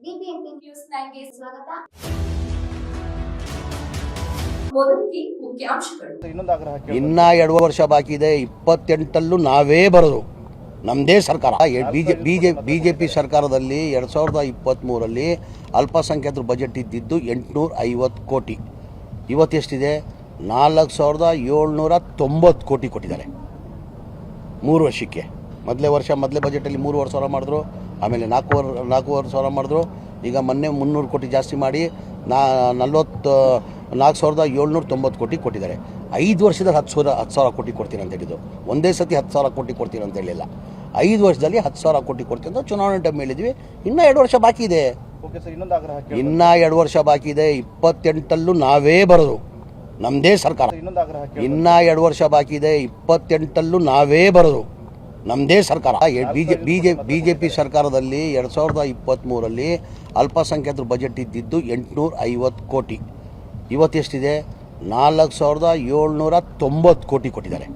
BBMP news 9ಗೆ ಸ್ವಾಗತ. ಮೊದಲಿಗೆ ಮುಖ್ಯಾಂಶಗಳು. ಇನ್ನ 2 ವರ್ಷ ಬಾಕಿ ಇದೆ. 28 ನಾವೇ ಬರೋದು, ನಮ್ಮದೇ ಸರ್ಕಾರ. ಬಿಜೆಪಿ ಸರ್ಕಾರದಲ್ಲಿ 2023 ಅಲ್ಪಸಂಖ್ಯಾತರ ಬಜೆಟ್ ಇದ್ದಿದ್ದು 850 ಕೋಟಿ. ಇವತ್ತೆಷ್ಟಿದೆ? 4790 ಕೋಟಿ ಕೊಟ್ಟಿದ್ದಾರೆ 3 ವರ್ಷಕ್ಕೆ. ಮೊದಲೇ ಬಜೆಟಲ್ಲಿ 3.5 ಸಾವಿರ ಮಾಡಿದ್ರು, ಆಮೇಲೆ 4.5 ಮಾಡಿದ್ರು. ಈಗ ಮೊನ್ನೆ 300 ಕೋಟಿ ಜಾಸ್ತಿ ಮಾಡಿ 4790 ಕೋಟಿ ಕೊಟ್ಟಿದ್ದಾರೆ. 5 ವರ್ಷದಲ್ಲಿ 10,000 ಕೋಟಿ ಕೊಡ್ತೀನಿ ಅಂತ ಹೇಳಿದ್ದು. ಒಂದೇ ಸತಿ 10,000 ಕೋಟಿ ಕೊಡ್ತೀನಿ ಅಂತ ಹೇಳಿಲ್ಲ. 5 ವರ್ಷದಲ್ಲಿ 10,000 ಕೋಟಿ ಕೊಡ್ತೀನಿ ಅಂತ ಚುನಾವಣೆ ಟೈಮ್ ಹೇಳಿದ್ವಿ. ಇನ್ನೂ 2 ವರ್ಷ ಬಾಕಿ ಇದೆ. ಇನ್ನ 2 ವರ್ಷ ಬಾಕಿ ಇದೆ. 28 ನಾವೇ ಬರೋದು, ನಮ್ಮದೇ ಸರ್ಕಾರ. ಇನ್ನ 2 ವರ್ಷ ಬಾಕಿ ಇದೆ. 28 ನಾವೇ ಬರೋದು, ನಮ್ಮದೇ ಸರ್ಕಾರ. ಬಿಜೆಪಿ ಸರ್ಕಾರದಲ್ಲಿ 2023 ಅಲ್ಪಸಂಖ್ಯಾತರ ಬಜೆಟ್ ಇದ್ದಿದ್ದು 850 ಕೋಟಿ. ಇವತ್ತೆಷ್ಟಿದೆ? 4790 ಕೋಟಿ ಕೊಟ್ಟಿದ್ದಾರೆ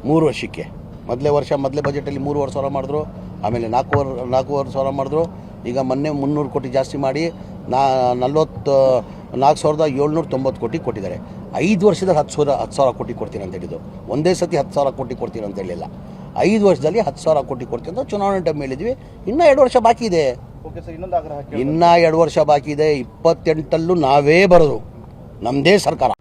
3 ವರ್ಷಕ್ಕೆ. ಮೊದಲೇ ಬಜೆಟಲ್ಲಿ 3.5 ಸಾವಿರ ಮಾಡಿದ್ರು, ಆಮೇಲೆ 4.5 ಮಾಡಿದ್ರು. ಈಗ ಮೊನ್ನೆ 300 ಕೋಟಿ ಜಾಸ್ತಿ ಮಾಡಿ 4790 ಕೋಟಿ ಕೊಟ್ಟಿದ್ದಾರೆ. 5 ವರ್ಷದಲ್ಲಿ 10,000 ಕೋಟಿ ಕೊಡ್ತೀನಿ ಅಂತ ಹೇಳಿದ್ದು. ಒಂದೇ ಸತಿ 10,000 ಕೋಟಿ ಕೊಡ್ತೀನಿ ಅಂತ ಹೇಳಿಲ್ಲ. 5 ವರ್ಷದಲ್ಲಿ 10,000 ಕೋಟಿ ಕೊಡ್ತೀನಿ ಅಂತ ಚುನಾವಣೆ ಟೈಮ್ ಹೇಳಿದ್ವಿ. ಇನ್ನೂ 2 ವರ್ಷ ಬಾಕಿ ಇದೆ. ಇನ್ನ 2 ವರ್ಷ ಬಾಕಿ ಇದೆ. 28 ನಾವೇ ಬರೋದು, ನಮ್ಮದೇ ಸರ್ಕಾರ.